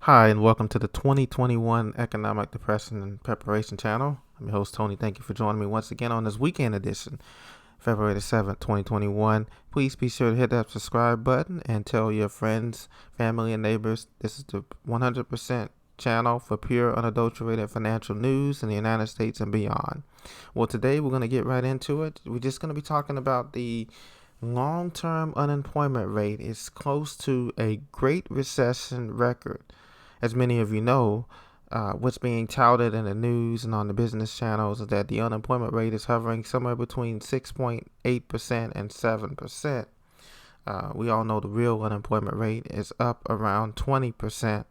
Hi, and welcome to the 2021 Economic Depression and Preparation Channel. I'm your host, Tony. Thank you for joining me once again on this weekend edition, February the 7th, 2021. Please be sure to hit that subscribe button and tell your friends, family, and neighbors this is the 100% channel for pure, unadulterated financial news in the United States and beyond. Well, today we're going to get right into it. We're just going to be talking about the long-term unemployment rate. Is close to a Great Recession record. As many of you know, what's being touted in the news and on the business channels is that the unemployment rate is hovering somewhere between 6.8% and 7%. We all know the real unemployment rate is up around 20%,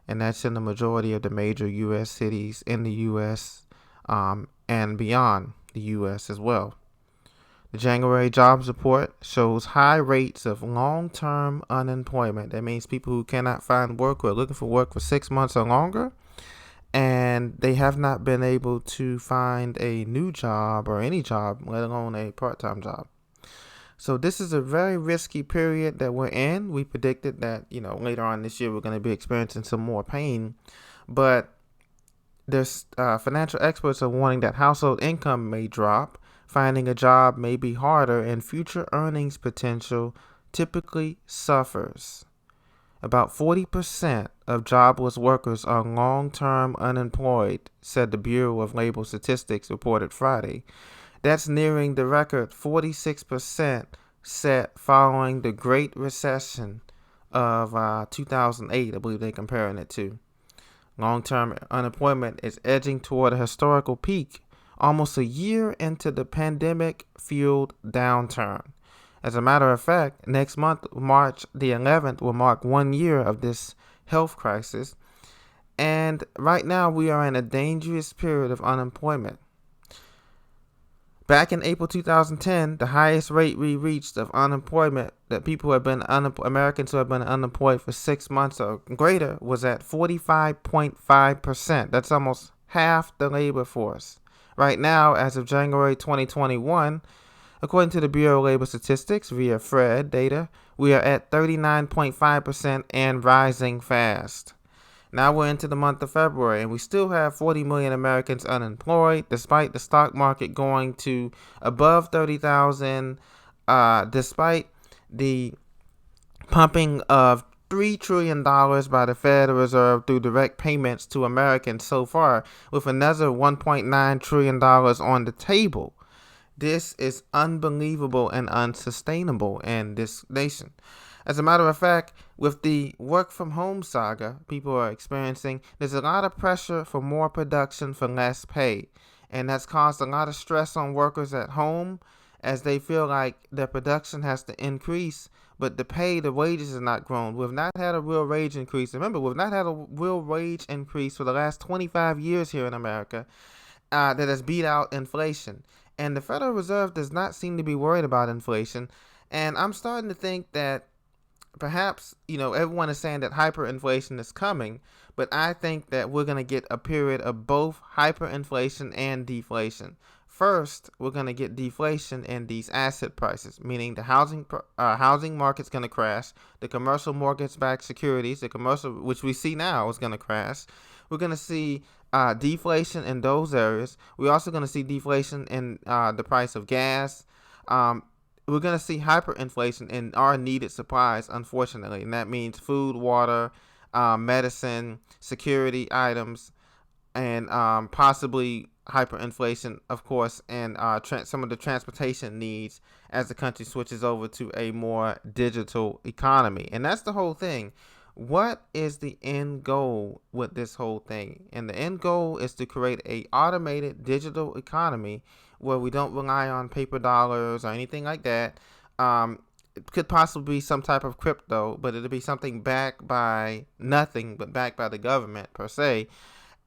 and that's in the majority of the major U.S. cities in the U.S. And beyond the U.S. as well. The January jobs report shows high rates of long-term unemployment. That means people who cannot find work or are looking for work for 6 months or longer, and they have not been able to find a new job or any job, let alone a part-time job. So this is a very risky period that we're in. We predicted that, later on this year we're going to be experiencing some more pain, but there's financial experts are warning that household income may drop. Finding a job may be harder, and future earnings potential typically suffers. About 40% of jobless workers are long-term unemployed, said the Bureau of Labor Statistics reported Friday. That's nearing the record 46% set following the Great Recession of 2008, I believe they're comparing it to. Long-term unemployment is edging toward a historical peak almost a year into the pandemic-fueled downturn. As a matter of fact, next month, March the 11th, will mark 1 year of this health crisis. And right now, we are in a dangerous period of unemployment. Back in April 2010, the highest rate we reached of unemployment that people have been Americans who have been unemployed for 6 months or greater was at 45.5%. That's almost half the labor force. Right now, as of January 2021, according to the Bureau of Labor Statistics via FRED data, we are at 39.5% and rising fast. Now we're into the month of February, and we still have 40 million Americans unemployed, despite the stock market going to above 30,000, despite the pumping of $3 trillion by the Federal Reserve through direct payments to Americans so far, with another $1.9 trillion on the table. This is unbelievable and unsustainable in this nation. As a matter of fact, with the work from home saga people are experiencing, there's a lot of pressure for more production for less pay. And that's caused a lot of stress on workers at home as they feel like their production has to increase, but the wages have not grown. We've not had a real wage increase. Remember, we've not had a real wage increase for the last 25 years here in America that has beat out inflation. And the Federal Reserve does not seem to be worried about inflation. And I'm starting to think that perhaps, everyone is saying that hyperinflation is coming, but I think that we're going to get a period of both hyperinflation and deflation. First, we're going to get deflation in these asset prices, meaning the housing market's going to crash. The commercial mortgage-backed securities, which we see now, is going to crash. We're going to see deflation in those areas. We're also going to see deflation in the price of gas. We're going to see hyperinflation in our needed supplies, unfortunately, and that means food, water, medicine, security items, and possibly hyperinflation, of course, and some of the transportation needs as the country switches over to a more digital economy. And that's the whole thing. What is the end goal with this whole thing? And the end goal is to create a automated digital economy where we don't rely on paper dollars or anything like that. It could possibly be some type of crypto, but it'll be something backed by nothing but backed by the government per se.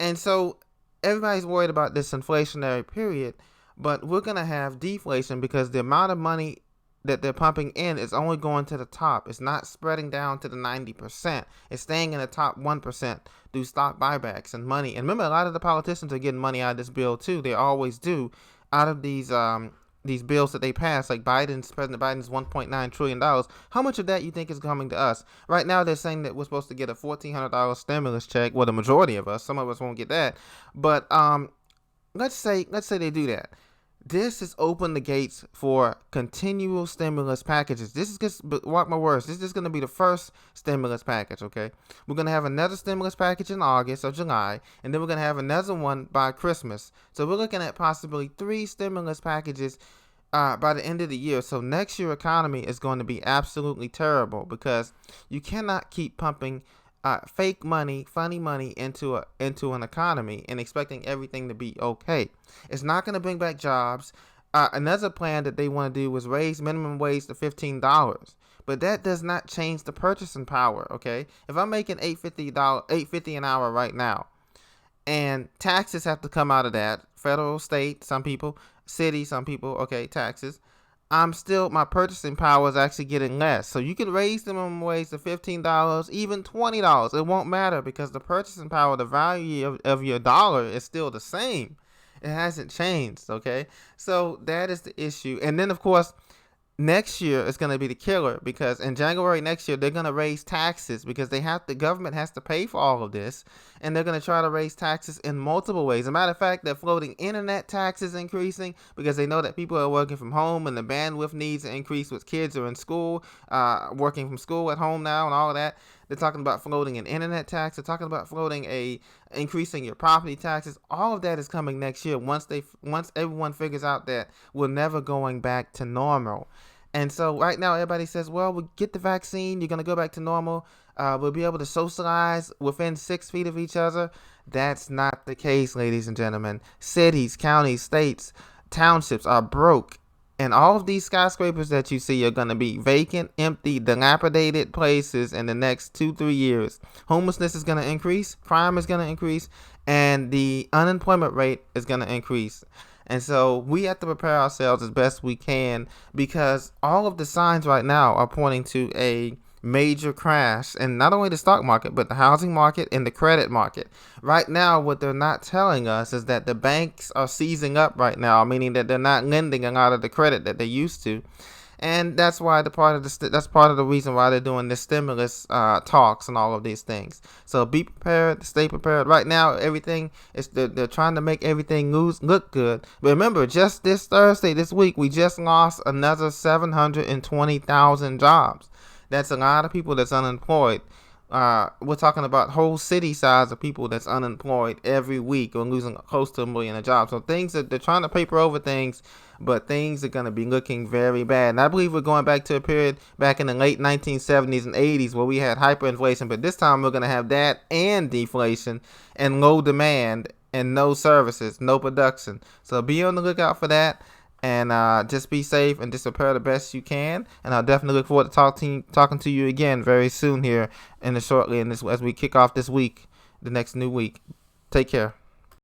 And so everybody's worried about this inflationary period, but we're going to have deflation because the amount of money that they're pumping in is only going to the top. It's not spreading down to the 90%. It's staying in the top 1% through stock buybacks and money. And remember, a lot of the politicians are getting money out of this bill too. They always do, out of these these bills that they pass, like President Biden's $1.9 trillion, how much of that you think is coming to us? Right now, they're saying that we're supposed to get a $1,400 stimulus check. Well, the majority of us, some of us won't get that. But let's say they do that. This has opened the gates for continual stimulus packages. This is just, mark my words, this is going to be the first stimulus package, okay? We're going to have another stimulus package in August or July, and then we're going to have another one by Christmas. So we're looking at possibly 3 stimulus packages by the end of the year. So next year's economy is going to be absolutely terrible because you cannot keep pumping fake money, funny money into an economy and expecting everything to be okay. It's not going to bring back jobs. Another plan that they want to do was raise minimum wage to $15, but that does not change the purchasing power. Okay, if I'm making $8.50 an hour right now, and taxes have to come out of that, federal, state, some people, city, some people, okay, taxes. My purchasing power is actually getting less. So you can raise the minimum wage to $15, even $20. It won't matter because the purchasing power, the value of your dollar is still the same. It hasn't changed, okay? So that is the issue. And then, of course, next year is going to be the killer because in January next year, they're going to raise taxes because the government has to pay for all of this. And they're going to try to raise taxes in multiple ways. As a matter of fact, they're floating internet taxes increasing because they know that people are working from home and the bandwidth needs to increase with kids are in school, working from school at home now and all of that. They're talking about floating an internet tax. They're talking about floating increasing your property taxes. All of that is coming next year once everyone figures out that we're never going back to normal. And so right now everybody says, well, we'll get the vaccine. You're going to go back to normal. We'll be able to socialize within 6 feet of each other. That's not the case, ladies and gentlemen. Cities, counties, states, townships are broke. And all of these skyscrapers that you see are going to be vacant, empty, dilapidated places in the next 2-3 years. Homelessness is going to increase, crime is going to increase, and the unemployment rate is going to increase. And so we have to prepare ourselves as best we can because all of the signs right now are pointing to a major crash in not only the stock market, but the housing market and the credit market. Right now, what they're not telling us is that the banks are seizing up right now, meaning that they're not lending a lot of the credit that they used to. And that's why that's part of the reason why they're doing this stimulus talks and all of these things. So be prepared, stay prepared. Right now, everything they're trying to make everything look good. But remember, just this week, we just lost another 720,000 jobs. That's a lot of people that's unemployed. We're talking about whole city size of people that's unemployed every week or losing close to 1 million of jobs. So they're trying to paper over things, but things are going to be looking very bad. And I believe we're going back to a period back in the late 1970s and 80s where we had hyperinflation, but this time we're going to have that and deflation and low demand and no services, no production. So be on the lookout for that. And just be safe and just prepare the best you can. And I'll definitely look forward to talking to you again very soon here shortly as we kick off this week, the next new week. Take care.